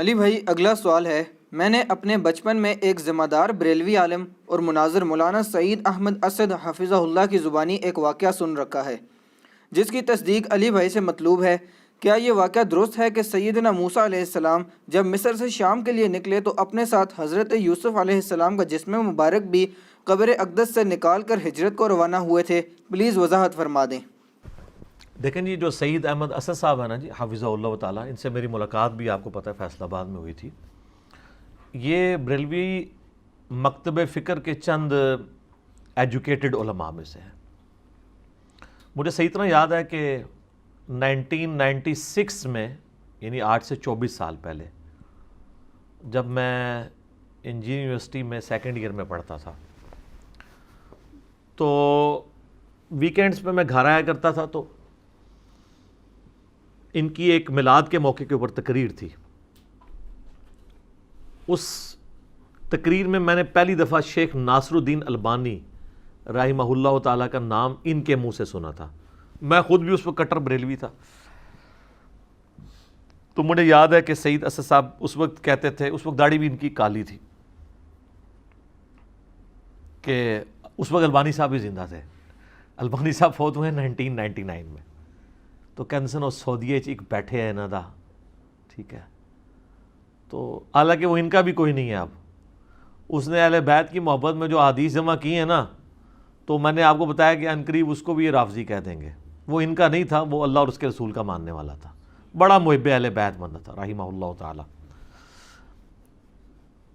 علی بھائی، اگلا سوال ہے، میں نے اپنے بچپن میں ایک ذمہ دار بریلوی عالم اور مناظر مولانا سعید احمد اسد حفظہ اللہ کی زبانی ایک واقعہ سن رکھا ہے جس کی تصدیق علی بھائی سے مطلوب ہے۔ کیا یہ واقعہ درست ہے کہ سیدنا موسیٰ علیہ السلام جب مصر سے شام کے لیے نکلے تو اپنے ساتھ حضرت یوسف علیہ السلام کا جسم مبارک بھی قبر اقدس سے نکال کر ہجرت کو روانہ ہوئے تھے؟ پلیز وضاحت فرما دیں۔ دیکھیں جی، جو سعید احمد اسد صاحب ہیں نا جی، حفظہ اللہ تعالیٰ، ان سے میری ملاقات بھی آپ کو پتہ ہے فیصل آباد میں ہوئی تھی۔ یہ بریلوی مکتب فکر کے چند ایجوکیٹڈ علماء میں سے ہیں۔ مجھے صحیح طرح یاد ہے کہ 1996 میں، یعنی آج سے 24 سال پہلے، جب میں انجینئرنگ یونیورسٹی میں سیکنڈ ایئر میں پڑھتا تھا تو ویکینڈز پہ میں گھر آیا کرتا تھا، تو ان کی ایک میلاد کے موقع کے اوپر تقریر تھی۔ اس تقریر میں میں نے پہلی دفعہ شیخ ناصر الدین البانی رحمہ اللہ تعالیٰ کا نام ان کے منہ سے سنا تھا۔ میں خود بھی اس وقت کٹر بریلوی تھا، تو مجھے یاد ہے کہ سعید اسد صاحب اس وقت کہتے تھے، اس وقت داڑھی بھی ان کی کالی تھی، کہ اس وقت البانی صاحب بھی زندہ تھے۔ البانی صاحب فوت ہوئے 1999 میں، تو کینسن اور سعودیہ ایک بیٹھے ہیں نا دا، ٹھیک ہے، تو حالانکہ وہ ان کا بھی کوئی نہیں ہے۔ اب اس نے اہل بیت کی محبت میں جو احادیث جمع کی ہیں نا، تو میں نے آپ کو بتایا کہ عنقریب اس کو بھی یہ رافضی کہہ دیں گے۔ وہ ان کا نہیں تھا، وہ اللہ اور اس کے رسول کا ماننے والا تھا، بڑا محب اہل بیت بندہ تھا رحمہ اللہ تعالی۔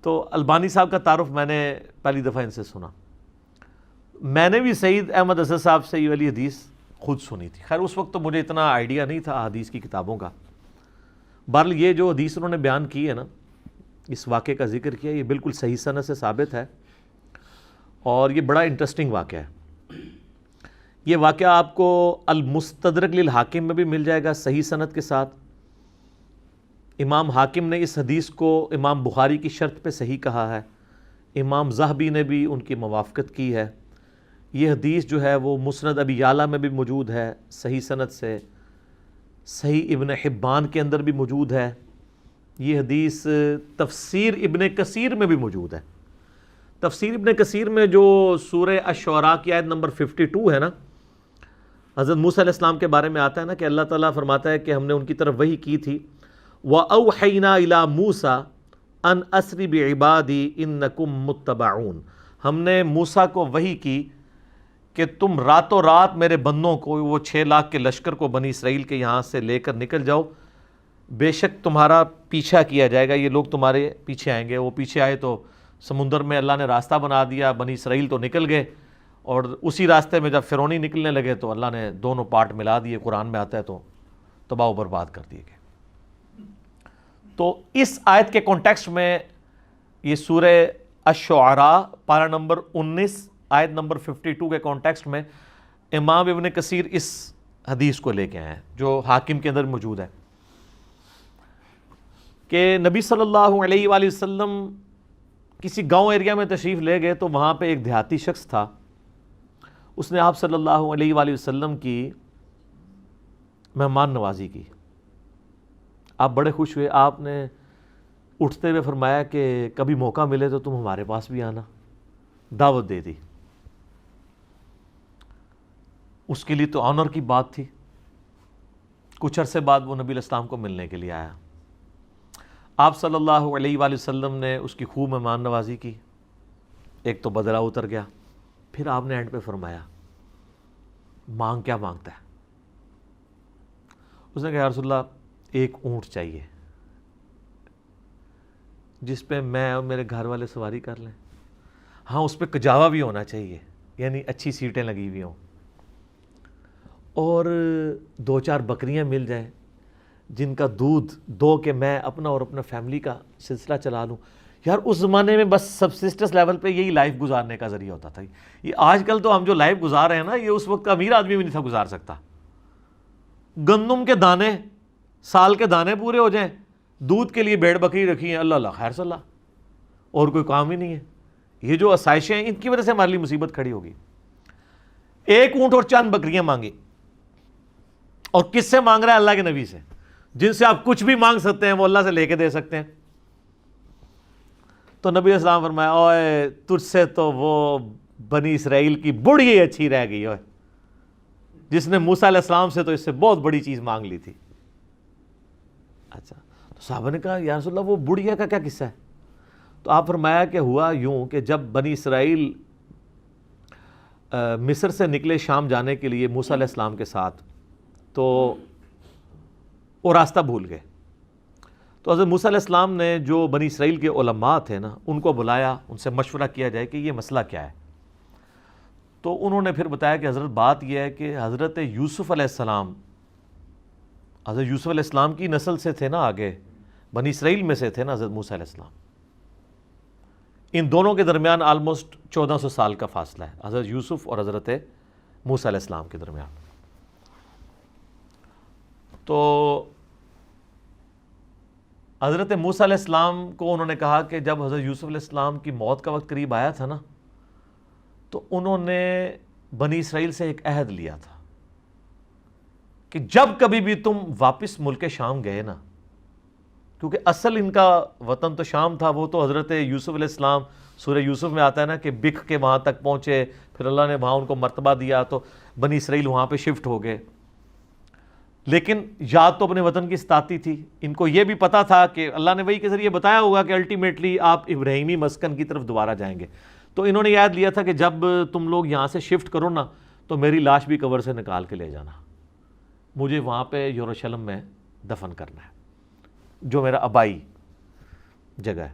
تو البانی صاحب کا تعارف میں نے پہلی دفعہ ان سے سنا۔ میں نے بھی سعید احمد اسد صاحب سے یہ والی حدیث خود سنی تھی۔ خیر اس وقت تو مجھے اتنا آئیڈیا نہیں تھا حدیث کی کتابوں کا۔ بہرحال یہ جو حدیث انہوں نے بیان کی ہے نا، اس واقعے کا ذکر کیا، یہ بالکل صحیح سند سے ثابت ہے، اور یہ بڑا انٹرسٹنگ واقعہ ہے۔ یہ واقعہ آپ کو المستدرک للحاکم میں بھی مل جائے گا صحیح سند کے ساتھ۔ امام حاکم نے اس حدیث کو امام بخاری کی شرط پہ صحیح کہا ہے، امام ذہبی نے بھی ان کی موافقت کی ہے۔ یہ حدیث جو ہے وہ مسند ابی یعلیٰ میں بھی موجود ہے صحیح سند سے، صحیح ابن حبان کے اندر بھی موجود ہے۔ یہ حدیث تفسیر ابن کثیر میں بھی موجود ہے۔ تفسیر ابن کثیر میں جو سورہ الشعراء کی آیت نمبر 52 ہے نا، حضرت موسیٰ علیہ السلام کے بارے میں آتا ہے نا کہ اللہ تعالیٰ فرماتا ہے کہ ہم نے ان کی طرف وحی کی تھی، وَأَوْحَيْنَا إِلَىٰ مُوسَىٰ أَنْ أَسْرِ بِعِبَادِي إِنَّكُمْ مُتَّبَعُونَ، ہم نے موسیٰ کو وحی کی کہ تم راتوں رات میرے بندوں کو، وہ 6 لاکھ کے لشکر کو بنی اسرائیل کے یہاں سے لے کر نکل جاؤ، بے شک تمہارا پیچھا کیا جائے گا، یہ لوگ تمہارے پیچھے آئیں گے۔ وہ پیچھے آئے تو سمندر میں اللہ نے راستہ بنا دیا، بنی اسرائیل تو نکل گئے، اور اسی راستے میں جب فرعونی نکلنے لگے تو اللہ نے دونوں پارٹ ملا دیے، قرآن میں آتا ہے، تو تباہ و برباد کر دیے گئے۔ تو اس آیت کے کانٹیکسٹ میں یہ سورہ الشعراء پارہ نمبر 19 آیت نمبر 52 کے کانٹیکسٹ میں امام ابن کثیر اس حدیث کو لے کے آئے ہیں جو حاکم کے اندر موجود ہے، کہ نبی صلی اللہ علیہ وآلہ وسلم کسی گاؤں ایریا میں تشریف لے گئے، تو وہاں پہ ایک دیہاتی شخص تھا، اس نے آپ صلی اللہ علیہ وآلہ وسلم کی مہمان نوازی کی۔ آپ بڑے خوش ہوئے، آپ نے اٹھتے ہوئے فرمایا کہ کبھی موقع ملے تو تم ہمارے پاس بھی آنا، دعوت دے دی۔ اس کے لیے تو آنر کی بات تھی۔ کچھ عرصے بعد وہ نبی علیہ السلام کو ملنے کے لیے آیا، آپ صلی اللہ علیہ وآلہ وسلم نے اس کی خوب مہمان نوازی کی، ایک تو بدلہ اتر گیا۔ پھر آپ نے اینڈ پہ فرمایا، مانگ کیا مانگتا ہے؟ اس نے کہا یا رسول اللہ ایک اونٹ چاہیے جس پہ میں اور میرے گھر والے سواری کر لیں، ہاں اس پہ کجاوا بھی ہونا چاہیے، یعنی اچھی سیٹیں لگی ہوئی ہوں، اور 2-4 بکریاں مل جائیں جن کا دودھ دو کہ میں اپنا اور اپنا فیملی کا سلسلہ چلا لوں۔ یار اس زمانے میں بس سبسسٹنس لیول پہ یہی لائف گزارنے کا ذریعہ ہوتا تھا۔ یہ آج کل تو ہم جو لائف گزار رہے ہیں نا، یہ اس وقت کا امیر آدمی بھی نہیں تھا گزار سکتا۔ گندم کے دانے، سال کے دانے پورے ہو جائیں، دودھ کے لیے بھیڑ بکری رکھی ہیں، اللہ اللہ خیر صلی اللہ، اور کوئی کام ہی نہیں ہے۔ یہ جو آسائشیں ہیں ان کی وجہ سے ہمارے لیے مصیبت کھڑی ہوگی۔ ایک اونٹ اور چند بکریاں مانگی، اور کس سے مانگ رہا ہے؟ اللہ کے نبی سے۔ جن سے آپ کچھ بھی مانگ سکتے ہیں وہ اللہ سے لے کے دے سکتے ہیں. تو نبی علیہ السلام فرمایا اوے تجھ سے تو وہ بنی اسرائیل کی بڑھی اچھی رہ گئی اوے, جس نے موسیٰ علیہ السلام سے تو اس سے بہت بڑی چیز مانگ لی تھی. اچھا, تو صحابہ نے کہا یا رسول اللہ وہ بڑھیا کا کیا قصہ ہے؟ تو آپ فرمایا کہ ہوا یوں کہ جب بنی اسرائیل مصر سے نکلے شام جانے کے لیے موسیٰ علیہ السلام کے ساتھ, تو وہ راستہ بھول گئے. تو حضرت موسیٰ علیہ السلام نے جو بنی اسرائیل کے علماء تھے نا, ان کو بلایا, ان سے مشورہ کیا جائے کہ یہ مسئلہ کیا ہے. تو انہوں نے پھر بتایا کہ حضرت بات یہ ہے کہ حضرت یوسف علیہ السلام, حضرت یوسف علیہ السلام کی نسل سے تھے نا, آگے بنی اسرائیل میں سے تھے نا حضرت موسیٰ علیہ السلام. ان دونوں کے درمیان آلموسٹ 1400 سال کا فاصلہ ہے, حضرت یوسف اور حضرت موسیٰ علیہ السلام کے درمیان. تو حضرت موسیٰ علیہ السلام کو انہوں نے کہا کہ جب حضرت یوسف علیہ السلام کی موت کا وقت قریب آیا تھا نا, تو انہوں نے بنی اسرائیل سے ایک عہد لیا تھا کہ جب کبھی بھی تم واپس ملک شام گئے نا, کیونکہ اصل ان کا وطن تو شام تھا, وہ تو حضرت یوسف علیہ السلام سورہ یوسف میں آتا ہے نا کہ بکھ کے وہاں تک پہنچے, پھر اللہ نے وہاں ان کو مرتبہ دیا تو بنی اسرائیل وہاں پہ شفٹ ہو گئے. لیکن یاد تو اپنے وطن کی ستاتی تھی, ان کو یہ بھی پتا تھا کہ اللہ نے وحی کے ذریعے بتایا ہوگا کہ الٹیمیٹلی آپ ابراہیمی مسکن کی طرف دوبارہ جائیں گے. تو انہوں نے یاد لیا تھا کہ جب تم لوگ یہاں سے شفٹ کرو نا, تو میری لاش بھی قبر سے نکال کے لے جانا, مجھے وہاں پہ یروشلم میں دفن کرنا ہے, جو میرا آبائی جگہ ہے.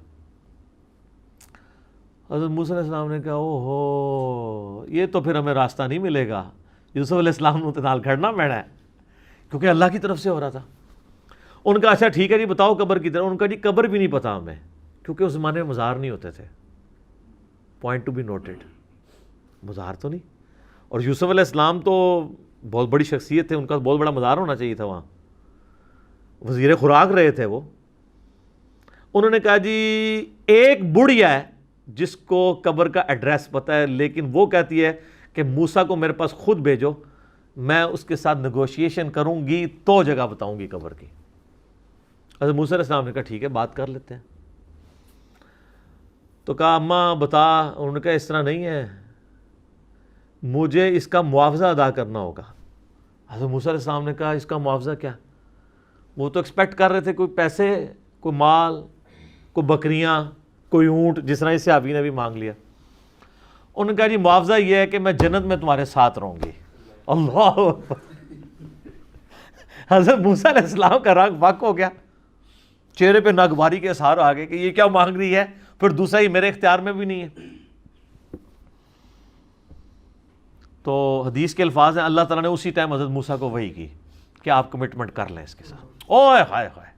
حضرت موسیٰ علیہ السلام نے کہا او ہو, یہ تو پھر ہمیں راستہ نہیں ملے گا, یوسف علیہ السلام نے نال کھڑنا پینا ہے, کیونکہ اللہ کی طرف سے ہو رہا تھا. ان کا اچھا ٹھیک ہے جی بتاؤ قبر کی طرف. ان کا جی قبر بھی نہیں پتا ہمیں, کیونکہ اس زمانے میں مزار نہیں ہوتے تھے. پوائنٹ ٹو بی نوٹڈ, مزار تو نہیں. اور یوسف علیہ السلام تو بہت بڑی شخصیت تھے, ان کا بہت بڑا مزار ہونا چاہیے تھا, وہاں وزیر خوراک رہے تھے وہ. انہوں نے کہا جی ایک بڑھیا ہے جس کو قبر کا ایڈریس پتہ ہے, لیکن وہ کہتی ہے کہ موسیٰ کو میرے پاس خود بھیجو, میں اس کے ساتھ نیگوشیشن کروں گی تو جگہ بتاؤں گی قبر کی. حضرت موسیٰ علیہ السلام نے کہا ٹھیک ہے بات کر لیتے ہیں. تو کہا اماں بتا. انہوں نے کہا اس طرح نہیں ہے, مجھے اس کا معاوضہ ادا کرنا ہوگا. حضرت موسیٰ علیہ السلام نے کہا اس کا معاوضہ کیا؟ وہ تو ایکسپیکٹ کر رہے تھے کوئی پیسے, کوئی مال, کوئی بکریاں, کوئی اونٹ, جس طرح اس صحابی نے بھی مانگ لیا. انہوں نے کہا جی معاوضہ یہ ہے کہ میں جنت میں تمہارے ساتھ رہوں گی. اللہ حضرت موسیٰ علیہ السلام کا رنگ فاق ہو گیا, چہرے پہ ناگواری کے اثار آ گئے کہ یہ کیا مانگ رہی ہے, پھر دوسرا ہی میرے اختیار میں بھی نہیں ہے. تو حدیث کے الفاظ ہیں اللہ تعالیٰ نے اسی ٹائم حضرت موسیٰ کو وحی کی کہ آپ کمٹمنٹ کر لیں اس کے ساتھ. اوہ ہائے ہائے,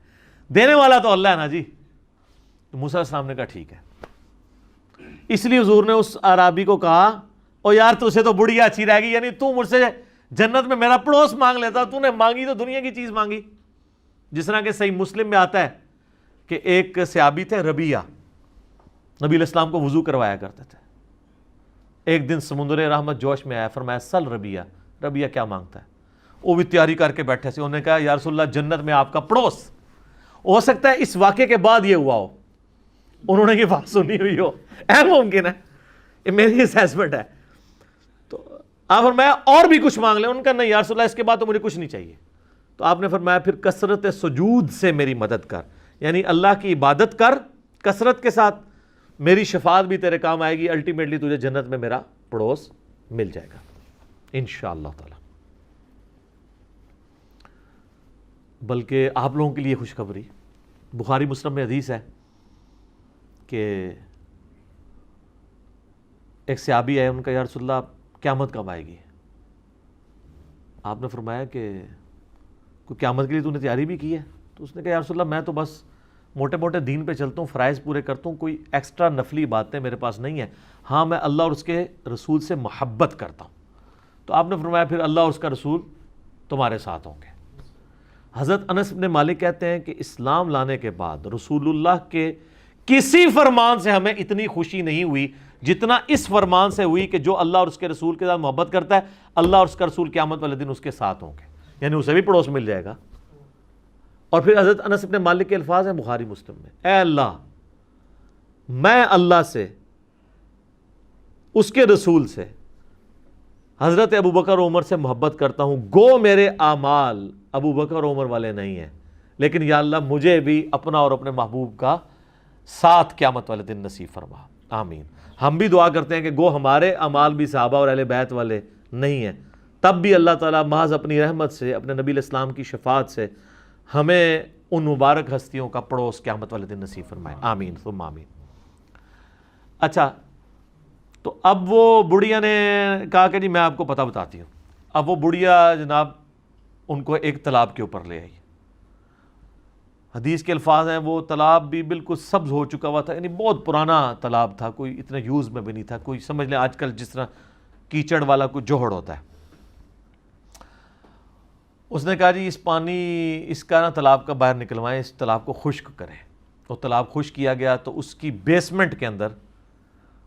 دینے والا تو اللہ ہے نا جی. تو موسیٰ علیہ السلام نے کہا ٹھیک ہے. اس لیے حضور نے اس اعرابی کو کہا او یار تجھے تو بڑھیا اچھی رہ گئی, یعنی تو مجھ سے جنت میں میرا پڑوس مانگ لیتا, تو نے مانگی تو دنیا کی چیز مانگی. جس طرح کہ صحیح مسلم میں آتا ہے کہ ایک صحابی تھے ربیہ, نبی علیہ السلام کو وضو کروایا کرتے تھے. ایک دن سمندر رحمت جوش میں آیا, فرمایا سل ربیہ, ربیہ کیا مانگتا ہے؟ وہ بھی تیاری کر کے بیٹھے سے. انہوں نے کہا یا رسول اللہ جنت میں آپ کا پڑوس. ہو سکتا ہے اس واقعے کے بعد یہ ہوا ہو, انہوں نے یہ بات سنی ہوئی ہو, اہم ممکن ہے, یہ میری اسیسمنٹ ہے. تو آپ فرمایا اور بھی کچھ مانگ لیں. ان کا نہیں یا رسول اللہ اس کے بعد تو مجھے کچھ نہیں چاہیے. تو آپ نے فرمایا پھر کثرت سجود سے میری مدد کر, یعنی اللہ کی عبادت کر کثرت کے ساتھ, میری شفاعت بھی تیرے کام آئے گی, الٹیمیٹلی تجھے جنت میں میرا پڑوس مل جائے گا انشاءاللہ تعالی. بلکہ آپ لوگوں کے لیے خوشخبری, بخاری مسلم میں حدیث ہے کہ ایک صحابی ہے, ان کا یا رسول اللہ قیامت کب آئے گی؟ آپ نے فرمایا کہ کوئی قیامت کے لیے تو نے تیاری بھی کی ہے؟ تو اس نے کہا یا رسول اللہ میں تو بس موٹے موٹے دین پہ چلتا ہوں, فرائض پورے کرتا ہوں, کوئی ایکسٹرا نفلی باتیں میرے پاس نہیں ہیں. ہاں میں اللہ اور اس کے رسول سے محبت کرتا ہوں. تو آپ نے فرمایا پھر اللہ اور اس کا رسول تمہارے ساتھ ہوں گے. حضرت انس بن مالک کہتے ہیں کہ اسلام لانے کے بعد رسول اللہ کے کسی فرمان سے ہمیں اتنی خوشی نہیں ہوئی جتنا اس فرمان سے ہوئی کہ جو اللہ اور اس کے رسول کے ساتھ محبت کرتا ہے اللہ اور اس کا رسول قیامت والے دن اس کے ساتھ ہوں گے, یعنی اسے بھی پڑوس مل جائے گا. اور پھر حضرت انس بن مالک کے الفاظ ہیں بخاری مسلم میں، اے اللہ، میں اللہ سے، اس کے رسول سے، حضرت ابو بکر و عمر سے محبت کرتا ہوں، گو میرے اعمال ابو بکر و عمر والے نہیں ہیں، لیکن یا اللہ مجھے بھی اپنا اور اپنے محبوب کا ساتھ قیامت والے دن نصیب فرما، آمین۔ ہم بھی دعا کرتے ہیں کہ گو ہمارے اعمال بھی صحابہ اور اہل بیت والے نہیں ہیں، تب بھی اللہ تعالیٰ محض اپنی رحمت سے، اپنے نبی علیہ السلام کی شفاعت سے ہمیں ان مبارک ہستیوں کا پڑوس قیامت والے دن نصیب فرمائے، آمین ثم آمین۔ اچھا، تو اب وہ بڑھیا نے کہا کہ جی میں آپ کو پتہ بتاتی ہوں۔ اب وہ بڑھیا جناب ان کو ایک تالاب کے اوپر لے آئی۔ حدیث کے الفاظ ہیں وہ تالاب بھی بالکل سبز ہو چکا ہوا تھا، یعنی بہت پرانا تالاب تھا، کوئی اتنا یوز میں بھی نہیں تھا، کوئی سمجھ لیں آج کل جس طرح کیچڑ والا کوئی جوہڑ ہوتا ہے۔ اس نے کہا جی اس کا نا تالاب کا باہر نکلوائیں، اس تالاب کو خشک کریں۔ تو تالاب خشک کیا گیا، تو اس کی بیسمنٹ کے اندر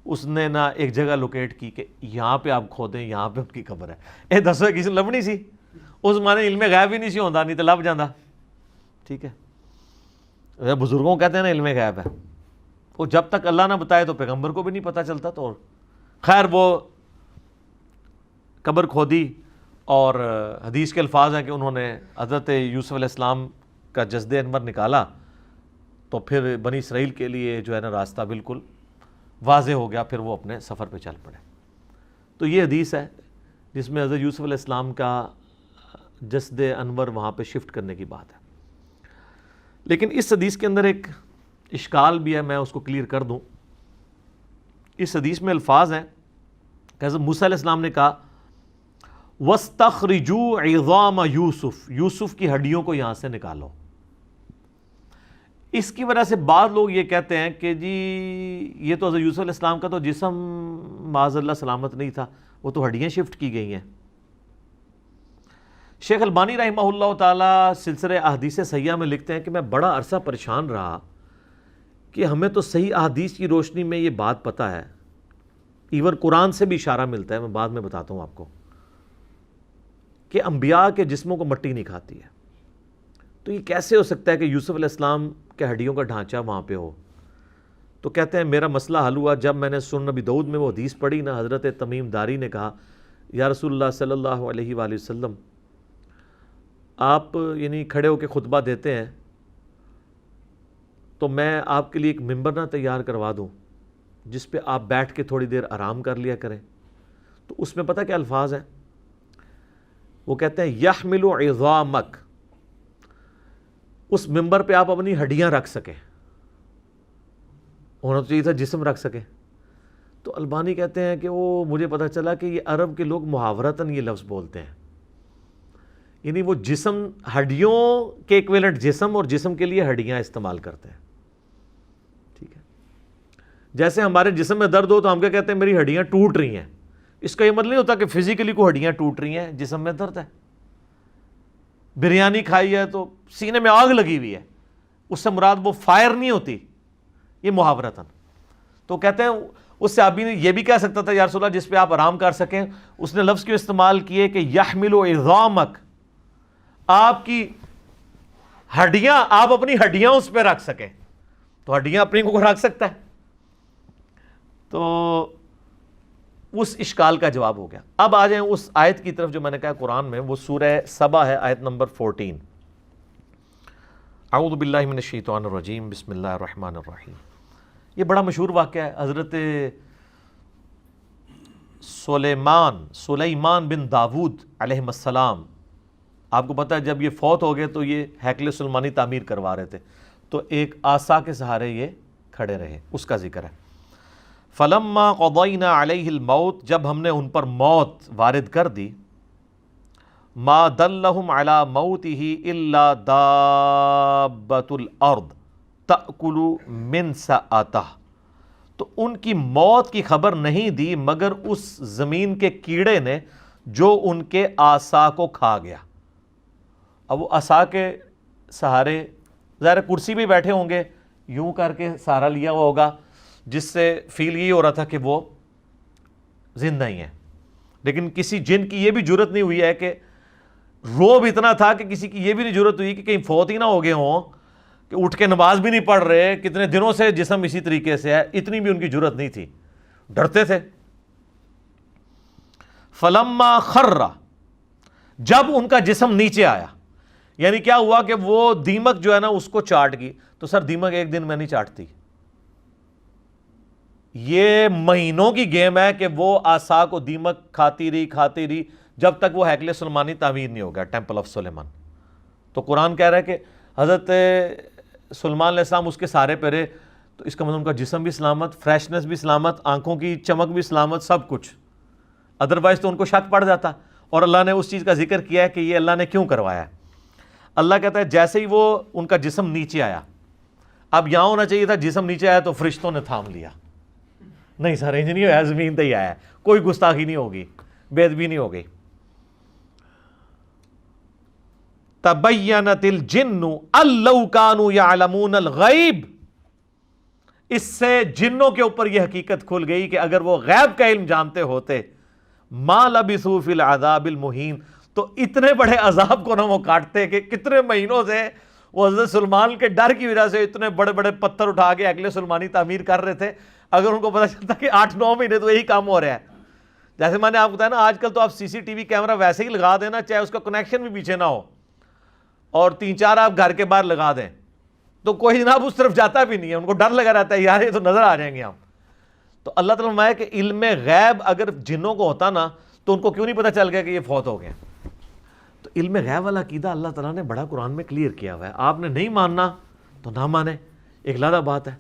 اس نے نا ایک جگہ لوکیٹ کی کہ یہاں پہ آپ کھودیں، یہاں پہ ان کی قبر ہے۔ اے دسو کسی نے لبنی سی، اس مانے علم غیب ہی نہیں سی ہوندا، نہیں تو لب جاندہ، ٹھیک ہے۔ بزرگوں کہتے ہیں نا علم غیب ہے، وہ جب تک اللہ نہ بتائے تو پیغمبر کو بھی نہیں پتہ چلتا۔ تو خیر وہ قبر کھودی، اور حدیث کے الفاظ ہیں کہ انہوں نے حضرت یوسف علیہ السلام کا جسد انور نکالا، تو پھر بنی اسرائیل کے لیے جو ہے نا راستہ بالکل واضح ہو گیا، پھر وہ اپنے سفر پہ چل پڑے۔ تو یہ حدیث ہے جس میں حضرت یوسف علیہ السلام کا جسد انور وہاں پہ شفٹ کرنے کی بات ہے۔ لیکن اس حدیث کے اندر ایک اشکال بھی ہے، میں اس کو کلیئر کر دوں۔ اس حدیث میں الفاظ ہیں کہ حضرت موسیٰ علیہ السلام نے کہا وَاسْتَخْرِجُوا عِظَامَ یوسف، یوسف کی ہڈیوں کو یہاں سے نکالو۔ اس کی وجہ سے بعض لوگ یہ کہتے ہیں کہ جی یہ تو حضرت یوسف علیہ السلام کا تو جسم معاذ اللہ سلامت نہیں تھا، وہ تو ہڈیاں شفٹ کی گئی ہیں۔ شیخ البانی رحمہ اللہ تعالیٰ سلسلہ احادیث صحیحہ میں لکھتے ہیں کہ میں بڑا عرصہ پریشان رہا کہ ہمیں تو صحیح احادیث کی روشنی میں یہ بات پتہ ہے، ایون قرآن سے بھی اشارہ ملتا ہے، میں بعد میں بتاتا ہوں آپ کو، کہ انبیاء کے جسموں کو مٹی نہیں کھاتی ہے، تو یہ کیسے ہو سکتا ہے کہ یوسف علیہ السلام کے ہڈیوں کا ڈھانچہ وہاں پہ ہو؟ تو کہتے ہیں میرا مسئلہ حل ہوا جب میں نے سنن نبی داؤد میں وہ حدیث پڑھی نا، حضرت تمیم داری نے کہا یا رسول اللہ صلی اللہ علیہ وآلہ وسلم، آپ یعنی کھڑے ہو کے خطبہ دیتے ہیں تو میں آپ کے لیے ایک ممبر نہ تیار کروا دوں جس پہ آپ بیٹھ کے تھوڑی دیر آرام کر لیا کریں۔ تو اس میں پتہ کیا الفاظ ہیں؟ وہ کہتے ہیں یحمل عظامک، اس ممبر پہ آپ اپنی ہڈیاں رکھ سکیں، ہونا تو چاہیے تھا جسم رکھ سکیں۔ تو البانی کہتے ہیں کہ وہ مجھے پتہ چلا کہ یہ عرب کے لوگ محاورتاً یہ لفظ بولتے ہیں، یعنی وہ جسم ہڈیوں کے ایکویلنٹ جسم اور جسم کے لیے ہڈیاں استعمال کرتے ہیں، ٹھیک ہے۔ جیسے ہمارے جسم میں درد ہو تو ہم کیا کہتے ہیں میری ہڈیاں ٹوٹ رہی ہیں، اس کا یہ مطلب نہیں ہوتا کہ فزیکلی کو ہڈیاں ٹوٹ رہی ہیں، جسم میں درد ہے۔ بریانی کھائی ہے تو سینے میں آگ لگی ہوئی ہے، اس سے مراد وہ فائر نہیں ہوتی، یہ محاورتاً۔ تو کہتے ہیں اس صحابی نے یہ بھی کہہ سکتا تھا یا رسول اللہ جس پہ آپ آرام کر سکیں، اس نے لفظ کیوں استعمال کیے کہ یحمل عظامک، آپ کی ہڈیاں، آپ اپنی ہڈیاں اس پہ رکھ سکیں، تو ہڈیاں اپنی کو رکھ سکتا ہے۔ تو اس اشکال کا جواب ہو گیا۔ اب آ جائیں اس آیت کی طرف جو میں نے کہا قرآن میں، وہ سورہ سبا ہے، آیت نمبر 14۔ اعوذ باللہ من الشیطان الرجیم، بسم اللہ الرحمن الرحیم۔ یہ بڑا مشہور واقعہ ہے، حضرت سلیمان بن داود علیہ السلام، آپ کو پتہ ہے جب یہ فوت ہو گئے تو یہ ہیکل سلیمانی تعمیر کروا رہے تھے، تو ایک عصا کے سہارے یہ کھڑے رہے، اس کا ذکر ہے۔ فلما قضینا علیہ الموت، جب ہم نے ان پر موت وارد کر دی، ما دلہم علی موتہ الا دابۃ الارض تأکل من سأتہ، تو ان کی موت کی خبر نہیں دی مگر اس زمین کے کیڑے نے جو ان کے عصا کو کھا گیا۔ اب وہ عصا کے سہارے ظاہر کرسی بھی بیٹھے ہوں گے، یوں کر کے سہارا لیا ہوا ہوگا، جس سے فیل یہ ہو رہا تھا کہ وہ زندہ ہی ہیں، لیکن کسی جن کی یہ بھی جرت نہیں ہوئی ہے کہ روب اتنا تھا کہ کسی کی یہ بھی نہیں ضرورت ہوئی کہ کہیں فوت ہی نہ ہو گئے ہوں کہ اٹھ کے نماز بھی نہیں پڑھ رہے, کتنے دنوں سے جسم اسی طریقے سے ہے, اتنی بھی ان کی ضرورت نہیں تھی, ڈرتے تھے. فلما خر, جب ان کا جسم نیچے آیا, یعنی کیا ہوا کہ وہ دیمک جو ہے نا اس کو چاٹ گئی. تو سر دیمک ایک دن میں نہیں چاٹتی, یہ مہینوں کی گیم ہے کہ وہ آسا کو دیمک کھاتی رہی جب تک وہ ہیکل سلیمانی تعمیر نہیں ہو گیا, ٹیمپل آف سلیمان. تو قرآن کہہ رہا ہے کہ حضرت سلیمان علیہ السلام اس کے سارے پہ رہے, تو اس کا مطلب ان کا جسم بھی سلامت, فریشنس بھی سلامت, آنکھوں کی چمک بھی سلامت, سب کچھ. ادروائز تو ان کو شک پڑ جاتا. اور اللہ نے اس چیز کا ذکر کیا ہے کہ یہ اللہ نے کیوں کروایا ہے. اللہ کہتا ہے جیسے ہی وہ ان کا جسم نیچے آیا, اب یہاں ہونا چاہیے تھا جسم نیچے آیا تو فرشتوں نے تھام لیا, نہیں سر انج نہیں ہوا, زمین تے ہی آیا, کوئی گستاخی نہیں ہوگی, بے ادبی نہیں ہوگی. تبینت الجن ان لو کانوا یعلمون الغیب, اس سے جنوں کے اوپر یہ حقیقت کھل گئی کہ اگر وہ غیب کا علم جانتے ہوتے, ما لبثوا فی العذاب المہین, تو اتنے بڑے عذاب کو نہ وہ کاٹتے کہ کتنے مہینوں سے وہ حضرت سلمان کے ڈر کی وجہ سے اتنے بڑے بڑے پتھر اٹھا کے ہیکل سلیمانی تعمیر کر رہے تھے. اگر ان کو پتہ چلتا کہ 8-9 مہینے تو یہی کام ہو رہا ہے. جیسے میں نے آپ کو بتایا نا, آج کل تو آپ سی سی ٹی وی کیمرہ ویسے ہی لگا دینا, چاہے اس کا کنیکشن بھی پیچھے نہ ہو, اور 3-4 آپ گھر کے باہر لگا دیں تو کوئی جناب اس طرف جاتا بھی نہیں ہے, ان کو ڈر لگا رہتا ہے یار یہ تو نظر آ جائیں گے ہم. تو اللہ تعالیٰ فرمایا کہ علم غیب اگر جنوں کو ہوتا نا تو ان کو کیوں نہیں پتہ چل گیا کہ یہ فوت ہو گئے. تو علم غیب والا عقیدہ اللہ تعالیٰ نے بڑا قرآن میں کلیئر کیا ہوا ہے. آپ نے نہیں ماننا تو نہ مانے, ایک علیحدہ بات ہے.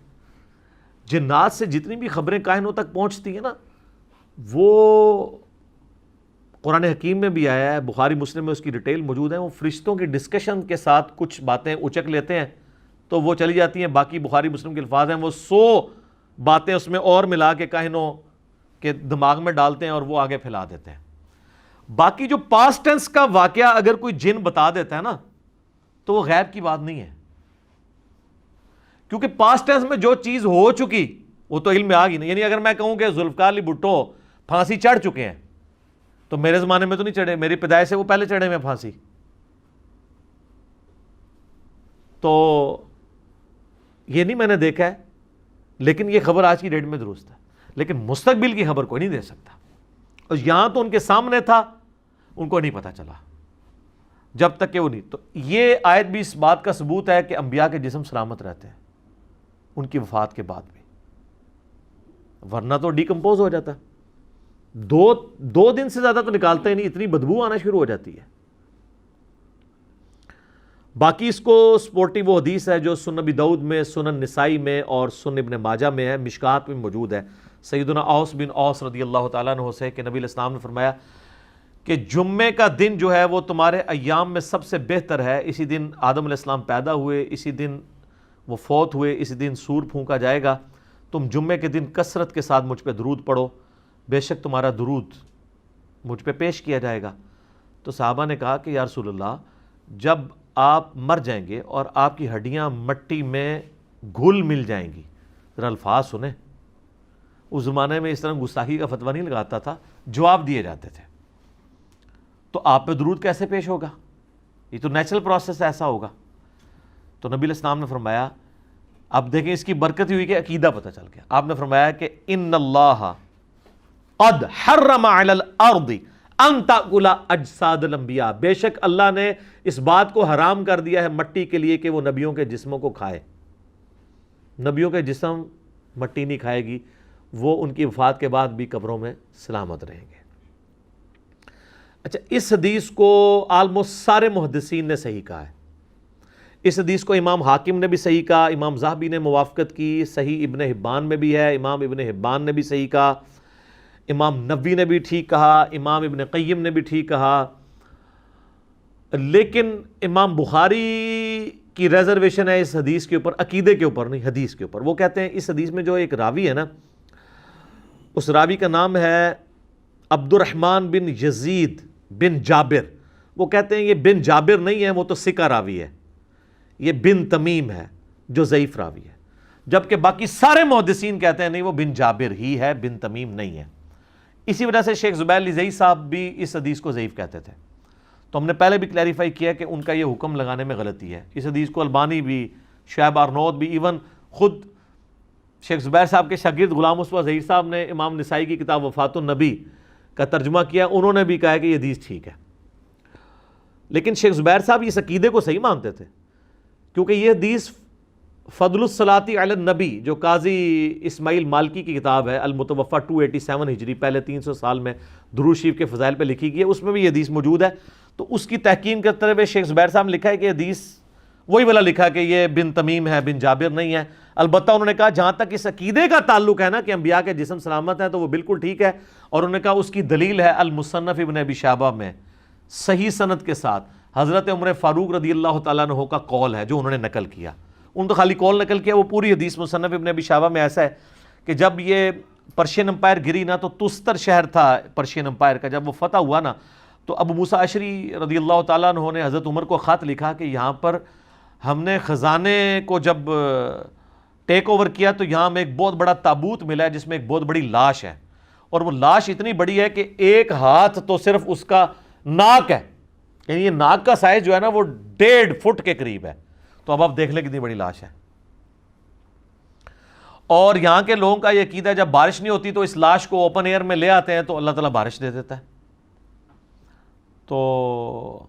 جنات سے جتنی بھی خبریں کائنوں تک پہنچتی ہیں نا, وہ قرآن حکیم میں بھی آیا ہے, بخاری مسلم میں اس کی ڈیٹیل موجود ہے. وہ فرشتوں کی ڈسکشن کے ساتھ کچھ باتیں اچک لیتے ہیں تو وہ چلی جاتی ہیں, باقی بخاری مسلم کے الفاظ ہیں, وہ 100 باتیں اس میں اور ملا کے کائنوں کے دماغ میں ڈالتے ہیں اور وہ آگے پھیلا دیتے ہیں. باقی جو پاسٹ ٹینس کا واقعہ اگر کوئی جن بتا دیتا ہے نا تو وہ غیب کی بات نہیں ہے, کیونکہ پاسٹ ٹینس میں جو چیز ہو چکی وہ تو علم میں آ گئی نہیں. یعنی اگر میں کہوں کہ ذوالفقار علی بھٹو پھانسی چڑھ چکے ہیں تو میرے زمانے میں تو نہیں چڑھے, میری پیدائش سے وہ پہلے چڑھے میں پھانسی. تو یہ نہیں میں نے دیکھا ہے, لیکن یہ خبر آج کی ڈیٹ میں درست ہے, لیکن مستقبل کی خبر کوئی نہیں دے سکتا. اور یہاں تو ان کے سامنے تھا, ان کو نہیں پتا چلا جب تک کہ وہ نہیں. تو یہ آیت بھی اس بات کا ثبوت ہے کہ انبیاء کے جسم سلامت رہتے ہیں ان کی وفات کے بعد بھی, ورنہ تو ڈیکمپوز ہو جاتا. 2 دن سے زیادہ تو نکالتے ہی نہیں, اتنی بدبو آنا شروع ہو جاتی ہے. باقی اس کو سپورٹی وہ حدیث ہے جو سنن ابی داؤد میں, سنن نسائی میں اور سنن ابن ماجہ میں ہے, مشکات میں موجود ہے, سیدنا اوس بن اوس رضی اللہ تعالیٰ عنہ سے کہ نبی علیہ السلام نے فرمایا کہ جمعے کا دن جو ہے وہ تمہارے ایام میں سب سے بہتر ہے. اسی دن آدم علیہ السلام پیدا ہوئے, اسی دن وہ فوت ہوئے, اسی دن سور پھونکا جائے گا. تم جمعے کے دن کثرت کے ساتھ مجھ پہ درود پڑھو, بے شک تمہارا درود مجھ پہ پیش کیا جائے گا. تو صحابہ نے کہا کہ یا رسول اللہ, جب آپ مر جائیں گے اور آپ کی ہڈیاں مٹی میں گھل مل جائیں گی, ذرا الفاظ سنیں. اس زمانے میں اس طرح گستاخی کا فتویٰ نہیں لگاتا تھا, جواب دیے جاتے تھے. تو آپ پہ درود کیسے پیش ہوگا, یہ تو نیچرل پروسیس ایسا ہوگا. تو نبی علیہ السلام نے فرمایا, اب دیکھیں اس کی برکت ہوئی کہ عقیدہ پتہ چل گیا. آپ نے فرمایا کہ ان اللہ قد حرم علی الارض ان تاکل اجساد الانبیاء, بے شک اللہ نے اس بات کو حرام کر دیا ہے مٹی کے لیے کہ وہ نبیوں کے جسموں کو کھائے. نبیوں کے جسم مٹی نہیں کھائے گی, وہ ان کی وفات کے بعد بھی قبروں میں سلامت رہیں گے. اچھا, اس حدیث کو آلموسٹ سارے محدثین نے صحیح کہا ہے. اس حدیث کو امام حاکم نے بھی صحیح کہا, امام ذہبی نے موافقت کی, صحیح ابن حبان میں بھی ہے, امام ابن حبان نے بھی صحیح کہا, امام نووی نے بھی ٹھیک کہا, امام ابن قیم نے بھی ٹھیک کہا. لیکن امام بخاری کی ریزرویشن ہے اس حدیث کے اوپر, عقیدے کے اوپر نہیں, حدیث کے اوپر. وہ کہتے ہیں اس حدیث میں جو ایک راوی ہے نا, اس راوی کا نام ہے عبد الرحمن بن یزید بن جابر. وہ کہتے ہیں یہ بن جابر نہیں ہے, وہ تو ثقہ راوی ہے, یہ بن تمیم ہے جو ضعیف راوی ہے. جبکہ باقی سارے محدثین کہتے ہیں نہیں وہ بن جابر ہی ہے, بن تمیم نہیں ہے. اسی وجہ سے شیخ زبیر علی زئی صاحب بھی اس حدیث کو ضعیف کہتے تھے. تو ہم نے پہلے بھی کلیریفائی کیا کہ ان کا یہ حکم لگانے میں غلطی ہے. اس حدیث کو البانی بھی، شعیب آرنوت بھی، ایون خود شیخ زبیر صاحب کے شاگرد غلام مصطفیٰ ظہیر صاحب نے امام نسائی کی کتاب وفات النبی کا ترجمہ کیا، انہوں نے بھی کہا کہ یہ حدیث ٹھیک ہے. لیکن شیخ زبیر صاحب اس عقیدے کو صحیح مانتے تھے، کیونکہ یہ حدیث فضل الصلاۃ علی النبی جو قاضی اسماعیل مالکی کی کتاب ہے المتوفہ 287 ہجری، پہلے 300 سال میں درود شریف کے فضائل پہ لکھی گئی ہے، اس میں بھی یہ حدیث موجود ہے. تو اس کی تحقیق کرتے ہوئے شیخ زبیر صاحب نے لکھا ہے کہ حدیث وہی والا لکھا کہ یہ بن تمیم ہے، بن جابر نہیں ہے. البتہ انہوں نے کہا جہاں تک اس عقیدے کا تعلق ہے نا کہ انبیاء کے جسم سلامت ہیں تو وہ بالکل ٹھیک ہے. اور انہوں نے کہا اس کی دلیل ہے المصنف ابن ابی شیبہ میں صحیح سند کے ساتھ حضرت عمر فاروق رضی اللہ تعالیٰ عنہ کا قول ہے جو انہوں نے نقل کیا. ان تو خالی قول نقل کیا، وہ پوری حدیث مصنف ابن ابی شیبہ میں ایسا ہے کہ جب یہ پرشین امپائر گری نا تو تستر شہر تھا پرشین امپائر کا، جب وہ فتح ہوا نا تو ابو موسیٰ اشعری رضی اللہ تعالیٰ عنہ نے حضرت عمر کو خط لکھا کہ یہاں پر ہم نے خزانے کو جب ٹیک اوور کیا تو یہاں میں ایک بہت بڑا تابوت ملا ہے جس میں ایک بہت بڑی لاش ہے، اور وہ لاش اتنی بڑی ہے کہ ایک ہاتھ تو صرف اس کا ناک ہے، یعنی یہ ناک کا سائز جو ہے نا وہ 1.5 فٹ کے قریب ہے. تو اب آپ دیکھ لیں کتنی بڑی لاش ہے. اور یہاں کے لوگوں کا یہ عقیدہ ہے جب بارش نہیں ہوتی تو اس لاش کو اوپن ایئر میں لے آتے ہیں تو اللہ تعالیٰ بارش دے دیتا ہے. تو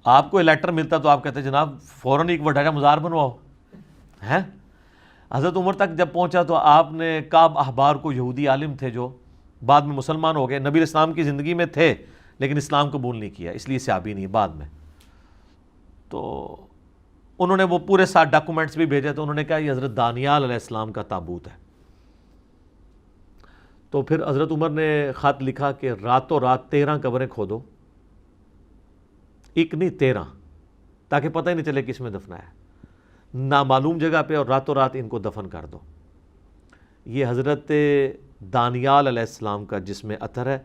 آپ کو لیٹر ملتا تو آپ کہتے ہیں جناب فوراً ایک وڈھا مزار بنواؤ ہیں. حضرت عمر تک جب پہنچا تو آپ نے کعب احبار کو، یہودی عالم تھے جو بعد میں مسلمان ہو گئے، نبی اسلام کی زندگی میں تھے لیکن اسلام قبول نہیں کیا، اس لیے صحابی نہیں بعد میں. تو انہوں نے وہ پورے 7 ڈاکومنٹس بھی بھیجے تو انہوں نے کہا یہ حضرت دانیال علیہ السلام کا تابوت ہے. تو پھر حضرت عمر نے خط لکھا کہ راتوں رات 13 قبریں کھودو، ایک نہیں 13، تاکہ پتہ ہی نہیں چلے کس میں دفنایا ہے، نامعلوم جگہ پہ، اور راتوں رات ان کو دفن کر دو. یہ حضرت دانیال علیہ السلام کا جسم اطہر ہے.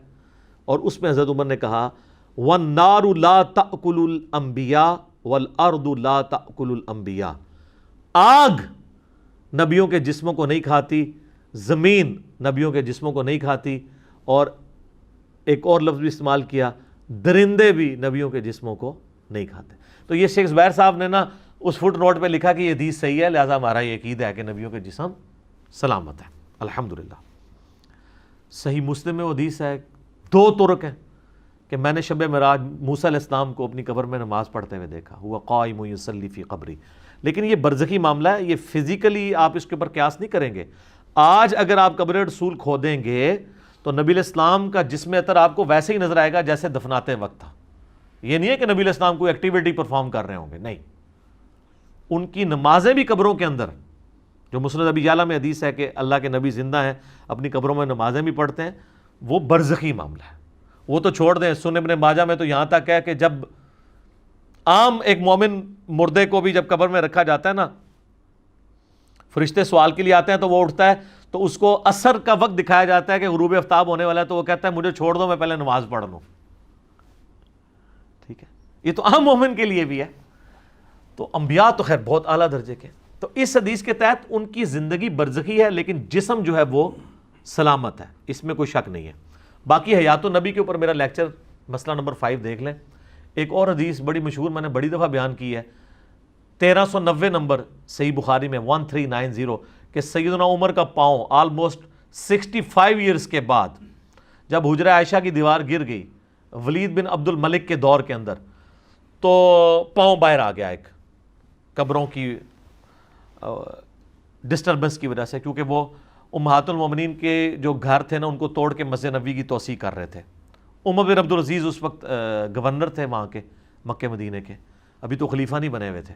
اور اس میں حضرت عمر نے کہا وَالنَّارُ لَا تَأْكُلُ الْأَنْبِيَاءَ وَالْأَرْضُ لَا تَأْكُلُ الْأَنْبِيَاءَ. آگ نبیوں کے جسموں کو نہیں کھاتی، زمین نبیوں کے جسموں کو نہیں کھاتی، اور ایک اور لفظ بھی استعمال کیا، درندے بھی نبیوں کے جسموں کو نہیں کھاتے. تو یہ شیخ زبیر صاحب نے نا اس فٹ نوٹ پہ لکھا کہ یہ حدیث صحیح ہے، لہٰذا ہمارا یہ عقیدہ ہے کہ نبیوں کے جسم سلامت ہے الحمدللہ. صحیح مسلم میں وہ حدیث ہے، 2 طرق ہیں کہ میں نے شب معراج موسیٰ علیہ السلام کو اپنی قبر میں نماز پڑھتے ہوئے دیکھا، ہوا قائم یصلی فی قبری. لیکن یہ برزخی معاملہ ہے، یہ فزیکلی آپ اس کے اوپر قیاس نہیں کریں گے. آج اگر آپ قبر رسول کھودیں گے تو نبی علیہ السلام کا جسم اطہر آپ کو ویسے ہی نظر آئے گا جیسے دفناتے وقت تھا. یہ نہیں ہے کہ نبی علیہ السلام کوئی ایکٹیویٹی پرفارم کر رہے ہوں گے، نہیں. ان کی نمازیں بھی قبروں کے اندر، جو مسند ابی یعلا میں حدیث ہے کہ اللہ کے نبی زندہ ہیں اپنی قبروں میں نمازیں بھی پڑھتے ہیں، وہ برزخی معاملہ ہے. وہ تو چھوڑ دیں، سنن ابن ماجہ میں تو یہاں تک ہے کہ جب عام ایک مومن مردے کو بھی جب قبر میں رکھا جاتا ہے نا، فرشتے سوال کے لیے آتے ہیں تو وہ اٹھتا ہے تو اس کو عصر کا وقت دکھایا جاتا ہے کہ غروب آفتاب ہونے والا ہے، تو وہ کہتا ہے مجھے چھوڑ دو میں پہلے نماز پڑھ لوں. ٹھیک ہے، یہ تو عام مومن کے لیے بھی ہے. تو انبیاء تو خیر بہت اعلیٰ درجے کے. تو اس حدیث کے تحت ان کی زندگی برزخی ہے لیکن جسم جو ہے وہ سلامت ہے، اس میں کوئی شک نہیں ہے. باقی حیات النبی کے اوپر میرا لیکچر مسئلہ نمبر 5 دیکھ لیں. ایک اور حدیث بڑی مشہور میں نے بڑی دفعہ بیان کی ہے، 1390 نمبر صحیح بخاری میں 1390، کہ سیدنا عمر کا پاؤں آلموسٹ 65 ایئرز کے بعد جب حجرہ عائشہ کی دیوار گر گئی ولید بن عبد الملک کے دور کے اندر، تو پاؤں باہر آ گیا ایک قبروں کی ڈسٹربنس کی وجہ سے، کیونکہ وہ امہات المومنین کے جو گھر تھے نا ان کو توڑ کے مسجد نبوی کی توسیع کر رہے تھے. عمر بن عبدالعزیز اس وقت گورنر تھے وہاں کے مکہ مدینے کے، ابھی تو خلیفہ نہیں بنے ہوئے تھے.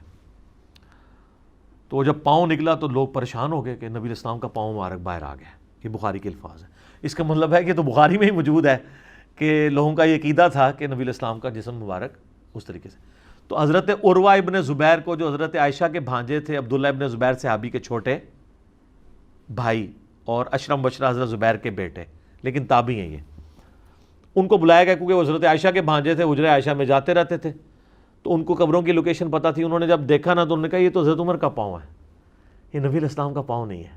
تو جب پاؤں نکلا تو لوگ پریشان ہو گئے کہ نبی اسلام کا پاؤں مبارک باہر آ گیا. یہ بخاری کے الفاظ ہیں. اس کا مطلب ہے کہ تو بخاری میں ہی موجود ہے کہ لوگوں کا یہ عقیدہ تھا کہ نبی اسلام کا جسم مبارک اس طریقے سے. تو حضرت عروہ ابن زبیر کو، جو حضرت عائشہ کے بھانجے تھے، عبداللہ ابن زبیر صحابی کے چھوٹے بھائی اور اشرم بشرہ حضرت زبیر کے بیٹے، لیکن تابعی ہیں یہ، ان کو بلایا گیا کیونکہ وہ حضرت عائشہ کے بھانجے تھے، حجرہ عائشہ میں جاتے رہتے تھے. تو ان کو قبروں کی لوکیشن پتہ تھی. انہوں نے جب دیکھا نا تو انہوں نے کہا یہ تو حضرت عمر کا پاؤں ہے، یہ نبی علیہ السلام کا پاؤں نہیں ہے.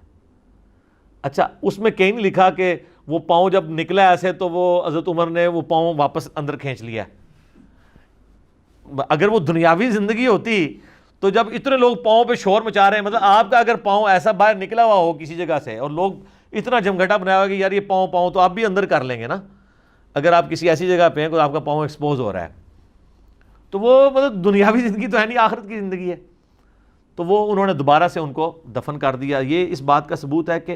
اچھا اس میں کہیں نہیں لکھا کہ وہ پاؤں جب نکلا ایسے تو وہ حضرت عمر نے وہ پاؤں واپس اندر کھینچ لیا. اگر وہ دنیاوی زندگی ہوتی تو جب اتنے لوگ پاؤں پہ شور مچا رہے ہیں، مطلب آپ کا اگر پاؤں ایسا باہر نکلا ہوا ہو کسی جگہ سے اور لوگ اتنا جمگھٹا بنایا ہوا کہ یار یہ پاؤں تو آپ بھی اندر کر لیں گے نا، اگر آپ کسی ایسی جگہ پہ ہیں کہ آپ کا پاؤں ایکسپوز ہو رہا ہے، تو وہ مطلب دنیاوی زندگی تو ہے نہیں، آخرت کی زندگی ہے. تو وہ انہوں نے دوبارہ سے ان کو دفن کر دیا. یہ اس بات کا ثبوت ہے کہ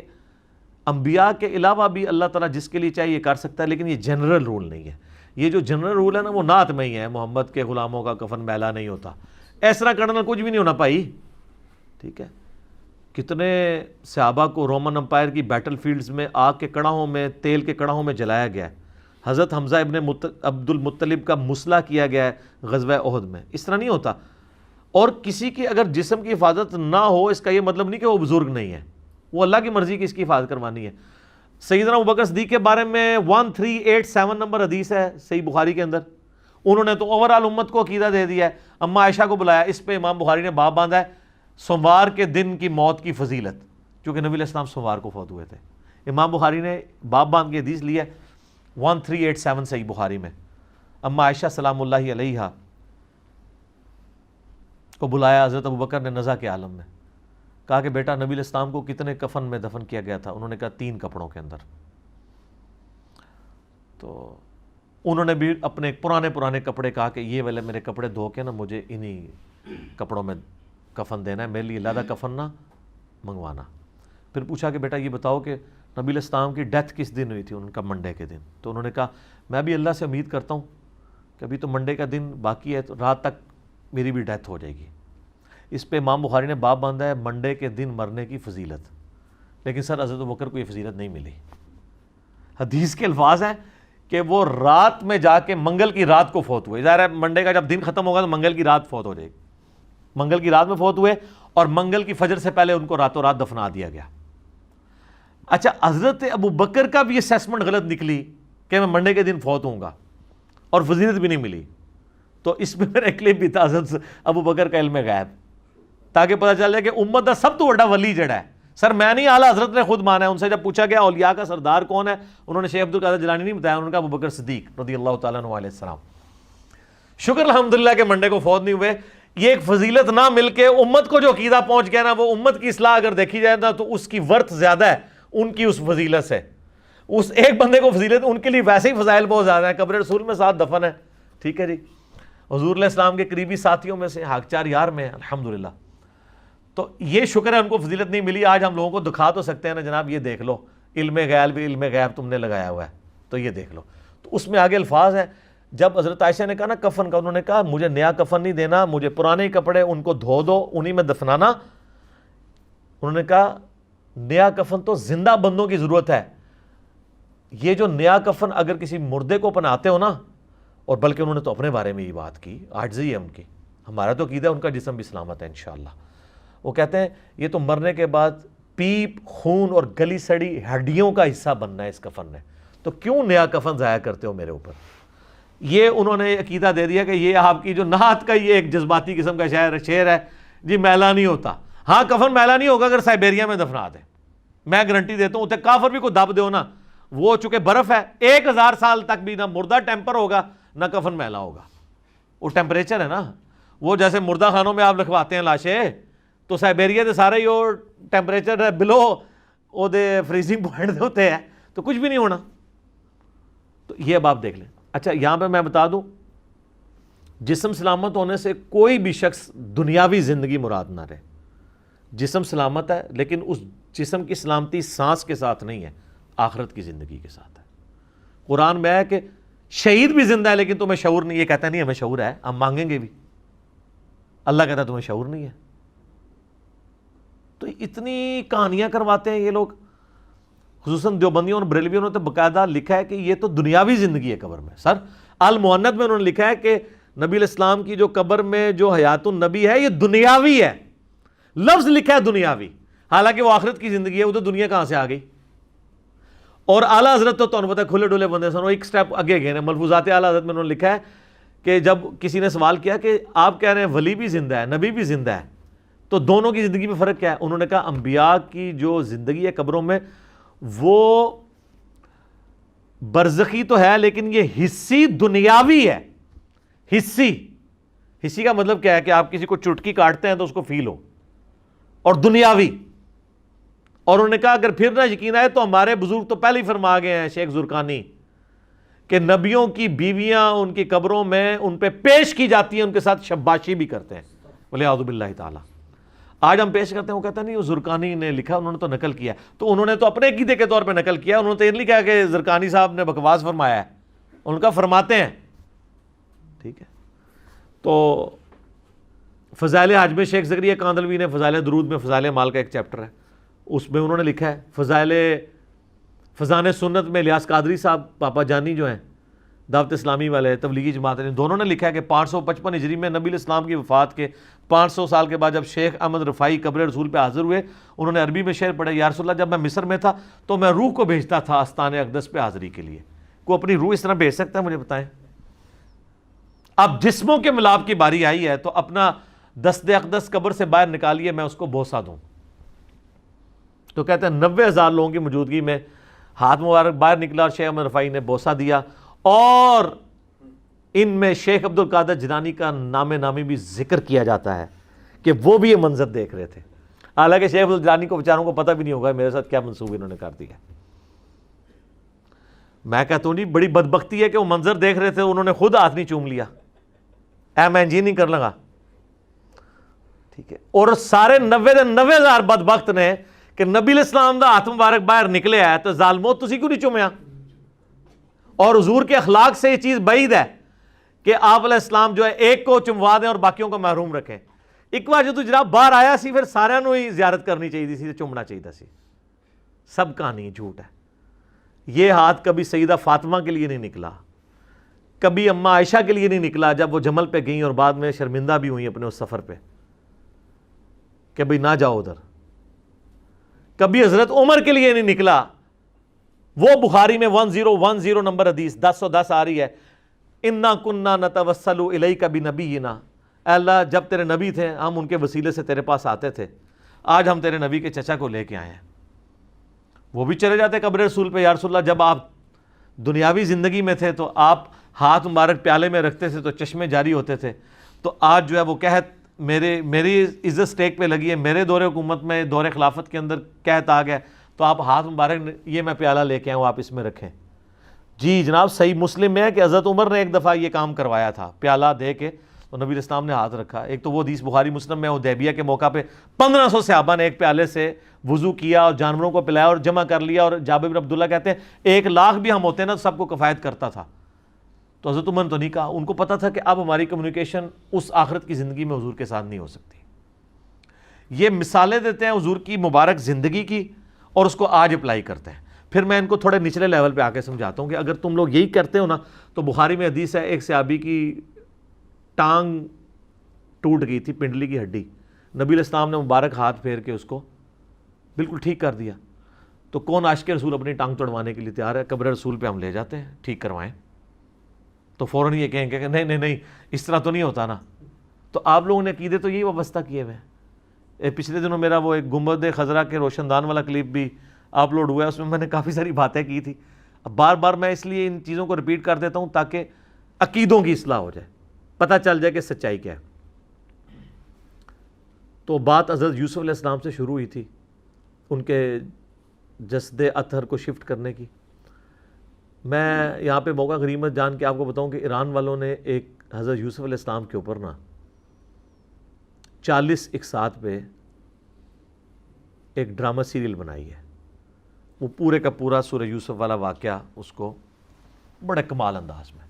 انبیاء کے علاوہ بھی اللہ تعالیٰ جس کے لیے چاہیے کر سکتا ہے، لیکن یہ جنرل رول نہیں ہے. یہ جو جنرل رول ہے نا وہ نعت میں ہی ہے، محمد کے غلاموں کا کفن میلا نہیں ہوتا. اس طرح کرنا کچھ بھی نہیں ہونا بھائی، ٹھیک ہے. کتنے صحابہ کو رومن امپائر کی بیٹل فیلڈز میں آگ کے کڑاہوں میں، تیل کے کڑاہوں میں جلایا گیا ہے. حضرت حمزہ ابن عبد المطلب کا مسلح کیا گیا ہے غزوہ احد میں. اس طرح نہیں ہوتا. اور کسی کی اگر جسم کی حفاظت نہ ہو اس کا یہ مطلب نہیں کہ وہ بزرگ نہیں ہے، وہ اللہ کی مرضی کی اس کی حفاظت کروانی ہے. سیدنا ابوبکر صدیق کے بارے میں 1387 نمبر حدیث ہے صحیح بخاری کے اندر. انہوں نے تو اوورال امت کو عقیدہ دے دیا ہے. اما عائشہ کو بلایا، اس پہ امام بخاری نے باب باندھا ہے سوموار کے دن کی موت کی فضیلت، کیونکہ نبی علیہ السلام سوموار کو فوت ہوئے تھے. امام بخاری نے باب باندھ کے حدیث لی ہے 1387 صحیح بخاری میں. اما عائشہ سلام اللہ علیہا کو بلایا حضرت ابوبکر نے نزا کے عالم میں، کہا کہ بیٹا نبی علیہ السلام کو کتنے کفن میں دفن کیا گیا تھا؟ انہوں نے کہا 3 کپڑوں کے اندر. تو انہوں نے بھی اپنے پرانے کپڑے کہا کہ یہ والے میرے کپڑے دھو کے نا مجھے انہی کپڑوں میں کفن دینا ہے، میرے لیے علیحدہ کفن نہ منگوانا. پھر پوچھا کہ بیٹا یہ بتاؤ کہ نبی علیہ السلام کی ڈیتھ کس دن ہوئی تھی؟ ان کا منڈے کے دن. تو انہوں نے کہا میں بھی اللہ سے امید کرتا ہوں کہ ابھی تو منڈے کا دن باقی ہے، تو رات تک میری بھی ڈیتھ ہو جائے گی. اس پہ امام بخاری نے باب باندھا ہے منڈے کے دن مرنے کی فضیلت. لیکن سر حضرت ابوبکر کو یہ فضیلت نہیں ملی. حدیث کے الفاظ ہیں کہ وہ رات میں جا کے منگل کی رات کو فوت ہوئے. ظاہر ہے منڈے کا جب دن ختم ہوگا تو منگل کی رات فوت ہو جائے گی. منگل کی رات میں فوت ہوئے اور منگل کی فجر سے پہلے ان کو راتوں رات دفنا دیا گیا. اچھا حضرت ابوبکر کا بھی اسیسمنٹ غلط نکلی کہ میں منڈے کے دن فوت ہوں گا اور فضیلت بھی نہیں ملی. تو اس میں میرا کلپ بھی تھا حضرت ابوبکر کا علم غیب، تاکہ پتہ چل جائے کہ امت کا سب تو بڑا ولی جڑا ہے. سر میں نہیں، اعلیٰ حضرت نے خود مانا ہے. ان سے جب پوچھا گیا اولیاء کا سردار کون ہے، انہوں نے شیخ عبد القادر جیلانی نہیں بتایا، انہوں نے کہا ابوبکر صدیق رضی اللہ تعالیٰ عنہ علیہ السلام. شکر الحمدللہ کہ منڈے کو فوت نہیں ہوئے. یہ ایک فضیلت نہ مل کے امت کو جو عقیدہ پہنچ گیا نا، وہ امت کی اصلاح اگر دیکھی جائے نا تو اس کی ورث زیادہ ہے ان کی اس فضیلت سے. اس ایک بندے کو فضیلت، ان کے لیے ویسے ہی فضائل بہت زیادہ ہیں. قبر رسول میں 7 دفن ہے، ٹھیک ہے جی. حضور علیہ السلام کے قریبی ساتھیوں میں سے حق 4 یار میں الحمدللہ. تو یہ شکر ہے ان کو فضیلت نہیں ملی. آج ہم لوگوں کو دکھا تو سکتے ہیں نا جناب، یہ دیکھ لو علم غیب بھی، علم غیب تم نے لگایا ہوا ہے تو یہ دیکھ لو. تو اس میں آگے الفاظ ہیں. جب حضرت عائشہ نے کہا نا کفن کا، انہوں نے کہا مجھے نیا کفن نہیں دینا، مجھے پرانے کپڑے ان کو دھو دو، انہی میں دفنانا. انہوں نے کہا نیا کفن تو زندہ بندوں کی ضرورت ہے. یہ جو نیا کفن اگر کسی مردے کو پہناتے ہو نا، اور بلکہ انہوں نے تو اپنے بارے میں یہ بات کی، عاجزی ہے ان کی. ہمارا تو عقیدہ ہے ان کا جسم بھی سلامت ہے انشاءاللہ. وہ کہتے ہیں یہ تو مرنے کے بعد پیپ، خون اور گلی سڑی ہڈیوں کا حصہ بننا ہے اس کفن نے، تو کیوں نیا کفن ضائع کرتے ہو میرے اوپر. یہ انہوں نے عقیدہ دے دیا کہ یہ آپ کی جو نعت کا یہ ایک جذباتی قسم کا شعر ہے جی، میلا نہیں ہوتا. ہاں کفن میلا نہیں ہوگا اگر سائبیریا میں دفنا دیں، میں گارنٹی دیتا ہوں. اتنے کافر بھی کو دب دو نا، وہ چونکہ برف ہے 1000 سال تک بھی نہ مردہ ٹیمپر ہوگا نہ کفن میلا ہوگا. وہ ٹیمپریچر ہے نا، وہ جیسے مردہ خانوں میں آپ لکھواتے ہیں لاشیں، تو سائبیریا دے سارے ہی وہ ٹیمپریچر بلو وہ دے فریزنگ پوائنٹ دے ہوتے ہیں، تو کچھ بھی نہیں ہونا. تو یہ اب آپ دیکھ لیں. اچھا یہاں پہ میں بتا دوں، جسم سلامت ہونے سے کوئی بھی شخص دنیاوی زندگی مراد نہ رہے. جسم سلامت ہے لیکن اس جسم کی سلامتی سانس کے ساتھ نہیں ہے، آخرت کی زندگی کے ساتھ ہے. قرآن میں ہے کہ شہید بھی زندہ ہے لیکن تمہیں شعور نہیں. یہ کہتا نہیں ہمیں شعور ہے، ہم مانگیں گے بھی. اللہ کہتا ہے تمہیں شعور نہیں ہے. تو اتنی کہانیاں کرواتے ہیں یہ لوگ. خصوصاً دیوبندیوں اور بریلویوں نے تو باقاعدہ لکھا ہے کہ یہ تو دنیاوی زندگی ہے قبر میں. سر المؤنت میں انہوں نے لکھا ہے کہ نبی علیہ السلام کی جو قبر میں جو حیات النبی ہے یہ دنیاوی ہے. لفظ لکھا ہے دنیاوی، حالانکہ وہ آخرت کی زندگی ہے. وہ تو دنیا کہاں سے آ گئی. اور اعلیٰ حضرت تو پتہ ہے کھلے ڈولے بندے سن، ایک سٹیپ آگے گئے ہیں. ملفوظات اعلیٰ حضرت میں انہوں نے لکھا ہے کہ جب کسی نے سوال کیا کہ آپ کہہ رہے ہیں ولی بھی زندہ ہے، نبی بھی زندہ ہے، تو دونوں کی زندگی میں فرق کیا ہے؟ انہوں نے کہا انبیاء کی جو زندگی ہے قبروں میں وہ برزخی تو ہے لیکن یہ حصی دنیاوی ہے. حصی حسی کا مطلب کیا ہے کہ آپ کسی کو چٹکی کاٹتے ہیں تو اس کو فیل ہو، اور دنیاوی. اور انہوں نے کہا اگر پھر نہ یقین آئے تو ہمارے بزرگ تو پہلے ہی فرما گئے ہیں، شیخ زرقانی، کہ نبیوں کی بیویاں ان کی قبروں میں ان پہ پیش کی جاتی ہیں، ان کے ساتھ شباشی بھی کرتے ہیں. وَلِعَوْذُ بِاللَّهِ تعالیٰ. آج ہم پیش کرتے ہیں، وہ کہتا نہیں وہ زرقانی نے لکھا، انہوں نے تو نقل کیا. تو انہوں نے تو اپنے عقیدے کے طور پہ نقل کیا، انہوں نے تو یہ نہیں کہا کہ زرقانی صاحب نے بکواس فرمایا ہے، ان کا فرماتے ہیں. ٹھیک ہے. تو فضائل حج میں شیخ زکریا کاندلوی نے فضائل درود میں فضائل مال کا ایک چیپٹر ہے، اس میں انہوں نے لکھا ہے. فضان سنت میں الیاس قادری صاحب پاپا جانی جو ہیں دعوت اسلامی والے تبلیغی جماعت نے، دونوں نے لکھا ہے کہ 555 ہجری میں نبی الاسلام کی وفات کے 500 سال کے بعد جب شیخ احمد رفاعی قبر رسول پہ حاضر ہوئے، انہوں نے عربی میں شعر پڑھا، یا رسول اللہ جب میں مصر میں تھا تو میں روح کو بھیجتا تھا آستان اقدس پہ حاضری کے لیے. کوئی اپنی روح اس طرح بھیج سکتا ہے؟ مجھے بتائیں. اب جسموں کے ملاپ کی باری آئی ہے تو اپنا دست اقدس قبر سے باہر نکالیے، میں اس کو بوسہ دوں. تو کہتے ہیں 90,000 لوگوں کی موجودگی میں ہاتھ مبارک باہر نکلا اور شیخ احمد رفاعی نے بوسہ دیا، اور ان میں شیخ عبد القادر جیلانی کا نام نامی بھی ذکر کیا جاتا ہے کہ وہ بھی یہ منظر دیکھ رہے تھے. حالانکہ شیخ عبد القادر جیلانی کو بیچاروں کو پتہ بھی نہیں ہوگا میرے ساتھ کیا منسوب انہوں نے کر دیا. میں کہتا ہوں نہیں، بڑی بدبختی ہے کہ وہ منظر دیکھ رہے تھے، انہوں نے خود ہاتھ نہیں چوم لیا، میں جی نہیں کر لگا. ٹھیک ہے. اور سارے 90,000 بدبخت نے کہ نبی الاسلام دا ہاتھ مبارک باہر نکلے ہے تو ظالمو تسی کیوں نہیں چومیا؟ اور حضور کے اخلاق سے یہ چیز بعید ہے کہ آپ علیہ السلام جو ہے ایک کو چموا دیں اور باقیوں کو محروم رکھیں. ایک بار جو تو جناب باہر آیا سی پھر سارے نو ہی زیارت کرنی چاہیے سی، چومنا چاہیے سی. سب کہانی جھوٹ ہے. یہ ہاتھ کبھی سیدہ فاطمہ کے لیے نہیں نکلا، کبھی اماں عائشہ کے لیے نہیں نکلا جب وہ جمل پہ گئیں اور بعد میں شرمندہ بھی ہوئیں اپنے اس سفر پہ کہ بھئی نہ جاؤ ادھر. کبھی حضرت عمر کے لیے نہیں نکلا. وہ بخاری میں 1010 نمبر حدیث 1010 آ رہی ہے، اِنَّا كُنَّا نَتَوَسَّلُ إِلَيْكَ بِنَبِيِّنَا، اے اللہ جب تیرے نبی تھے ہم ان کے وسیلے سے تیرے پاس آتے تھے، آج ہم تیرے نبی کے چچا کو لے کے آئے ہیں. وہ بھی چلے جاتے قبر رسول پہ، یا رسول اللہ جب آپ دنیاوی زندگی میں تھے تو آپ ہاتھ مبارک پیالے میں رکھتے تھے تو چشمے جاری ہوتے تھے، تو آج جو ہے وہ قحط میری عزت سٹیک پہ لگی ہے، میرے دور حکومت میں دور خلافت کے اندر قحط آ گیا، تو آپ ہاتھ مبارک یہ میں پیالہ لے کے آئے ہوں آپ اس میں رکھیں. جی جناب صحیح مسلم میں ہے کہ حضرت عمر نے ایک دفعہ یہ کام کروایا تھا، پیالہ دے کے تو نبی اسلام نے ہاتھ رکھا. ایک تو وہ حدیث بخاری مسلم میں حدیبیہ کے موقع پہ 1500 صحابہ نے ایک پیالے سے وضو کیا اور جانوروں کو پلایا اور جمع کر لیا، اور جابر بن عبداللہ کہتے ہیں 1,00,000 بھی ہم ہوتے ہیں نا تو سب کو کفایت کرتا تھا. تو حضرت عمر نے تو نہیں کہا، ان کو پتہ تھا کہ اب ہماری کمیونیکیشن اس آخرت کی زندگی میں حضور کے ساتھ نہیں ہو سکتی. یہ مثالیں دیتے ہیں حضور کی مبارک زندگی کی اور اس کو آج اپلائی کرتے ہیں. پھر میں ان کو تھوڑے نچلے لیول پہ آ کے سمجھاتا ہوں کہ اگر تم لوگ یہی کرتے ہو نا تو بخاری میں حدیث ہے ایک صحابی کی ٹانگ ٹوٹ گئی تھی، پنڈلی کی ہڈی، نبی علیہ السلام نے مبارک ہاتھ پھیر کے اس کو بالکل ٹھیک کر دیا. تو کون عاشق رسول اپنی ٹانگ توڑوانے کے لیے تیار ہے؟ قبر رسول پہ ہم لے جاتے ہیں ٹھیک کروائیں. تو فوراً یہ کہیں کہ نہیں اس طرح تو نہیں ہوتا نا. تو آپ لوگوں نے عقیدے تو یہی وابستہ کیے ہوئے. پچھلے دنوں میرا وہ ایک گنبد خضرا کے روشن دان والا کلپ بھی اپلوڈ ہوا ہے، اس میں میں نے کافی ساری باتیں کی تھی. اب بار بار میں اس لیے ان چیزوں کو ریپیٹ کر دیتا ہوں تاکہ عقیدوں کی اصلاح ہو جائے، پتہ چل جائے کہ سچائی کیا ہے. تو بات حضرت یوسف علیہ السلام سے شروع ہوئی تھی، ان کے جسد اطہر کو شفٹ کرنے کی. میں یہاں پہ موقع غنیمت جان کے آپ کو بتاؤں کہ ایران والوں نے ایک حضرت یوسف علیہ السلام کے اوپر نا 40 اقساط پہ ایک ڈرامہ سیریل بنائی ہے. وہ پورے کا پورا سورہ یوسف والا واقعہ اس کو بڑے کمال انداز میں.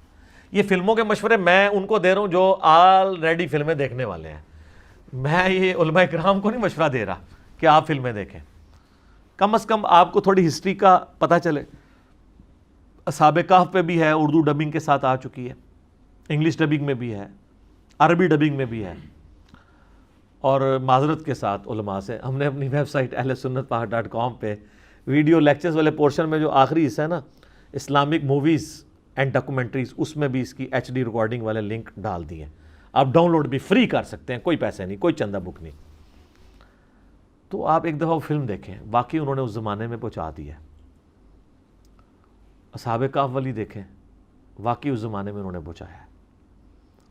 یہ فلموں کے مشورے میں ان کو دے رہا ہوں جو آلریڈی فلمیں دیکھنے والے ہیں. میں یہ علماء کرام کو نہیں مشورہ دے رہا کہ آپ فلمیں دیکھیں. کم از کم آپ کو تھوڑی ہسٹری کا پتہ چلے. اصحاب کہف پہ بھی ہے، اردو ڈبنگ کے ساتھ آ چکی ہے، انگلش ڈبنگ میں بھی ہے، عربی ڈبنگ میں بھی ہے. اور معذرت کے ساتھ علماء سے ہم نے اپنی ویب سائٹ ahlsunnatpahar.com پہ ویڈیو لیکچرز والے پورشن میں جو آخری حصہ ہے نا اسلامک موویز اینڈ ڈاکومنٹریز، اس میں بھی اس کی HD ریکارڈنگ والے لنک ڈال دیے ہیں. آپ ڈاؤن لوڈ بھی فری کر سکتے ہیں، کوئی پیسے نہیں، کوئی چندہ بک نہیں. تو آپ ایک دفعہ وہ فلم دیکھیں، واقعی انہوں نے اس زمانے میں پہنچا دیا. اصحاب کہف والی دیکھیں، واقعی اس زمانے میں انہوں نے پہنچایا ہے.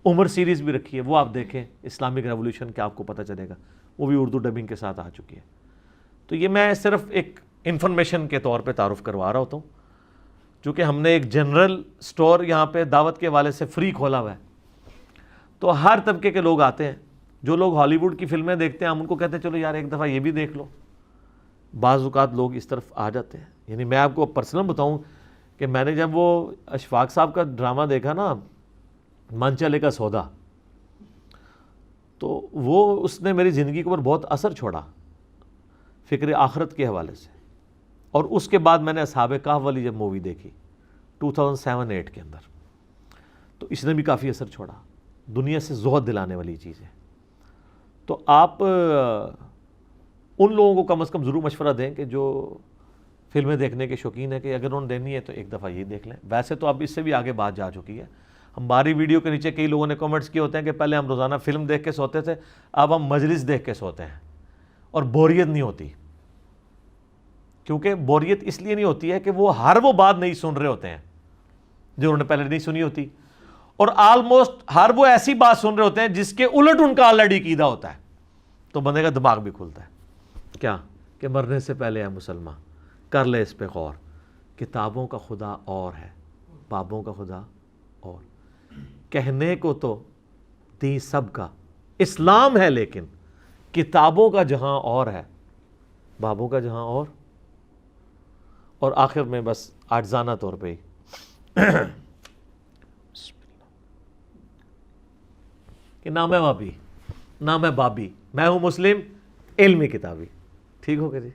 عمر سیریز بھی رکھی ہے، وہ آپ دیکھیں، اسلامک ریولیوشن کا آپ کو پتہ چلے گا، وہ بھی اردو ڈبنگ کے ساتھ آ چکی ہے۔ تو یہ میں صرف ایک انفارمیشن کے طور پہ تعارف کروا رہا ہوتا ہوں، چونکہ ہم نے ایک جنرل سٹور یہاں پہ دعوت کے حوالے سے فری کھولا ہوا ہے، تو ہر طبقے کے لوگ آتے ہیں۔ جو لوگ ہالی ووڈ کی فلمیں دیکھتے ہیں ہم ان کو کہتے ہیں چلو یار ایک دفعہ یہ بھی دیکھ لو، بعض اوقات لوگ اس طرف آ جاتے ہیں۔ یعنی میں آپ کو پرسنل بتاؤں کہ میں نے جب وہ اشفاق صاحب کا ڈرامہ دیکھا نا، من چلے کا سودا، تو وہ اس نے میری زندگی کے اوپر بہت اثر چھوڑا فکر آخرت کے حوالے سے۔ اور اس کے بعد میں نے اصحاب کہف والی جب مووی دیکھی 2007-8 کے اندر، تو اس نے بھی کافی اثر چھوڑا، دنیا سے زہد دلانے والی چیز ہے۔ تو آپ ان لوگوں کو کم از کم ضرور مشورہ دیں کہ جو فلمیں دیکھنے کے شوقین ہیں کہ اگر انہوں نے دینی ہے تو ایک دفعہ یہ دیکھ لیں۔ ویسے تو اب اس سے بھی آگے بات جا چکی ہے، ہماری ویڈیو کے نیچے کئی لوگوں نے کمنٹس کیے ہوتے ہیں کہ پہلے ہم روزانہ فلم دیکھ کے سوتے تھے، اب ہم مجلس دیکھ کے سوتے ہیں اور بوریت نہیں ہوتی۔ کیونکہ بوریت اس لیے نہیں ہوتی ہے کہ وہ بات نہیں سن رہے ہوتے ہیں جو انہوں نے پہلے نہیں سنی ہوتی، اور آلموسٹ وہ ایسی بات سن رہے ہوتے ہیں جس کے الٹ ان کا آلریڈی عقیدہ ہوتا ہے، تو بندے کا دماغ بھی کھلتا ہے۔ کیا کہ مرنے سے پہلے ہے مسلمان، کر لے اس پہ غور، کتابوں کا خدا اور ہے، بابوں کا خدا اور، کہنے کو تو دین سب کا اسلام ہے، لیکن کتابوں کا جہاں اور ہے، بابوں کا جہاں اور آخر میں بس عاجزانہ طور پہ کہ نہ میں وابی نہ میں بابی، میں ہوں مسلم علمی کتابی۔ ٹھیک ہو گیا جی؟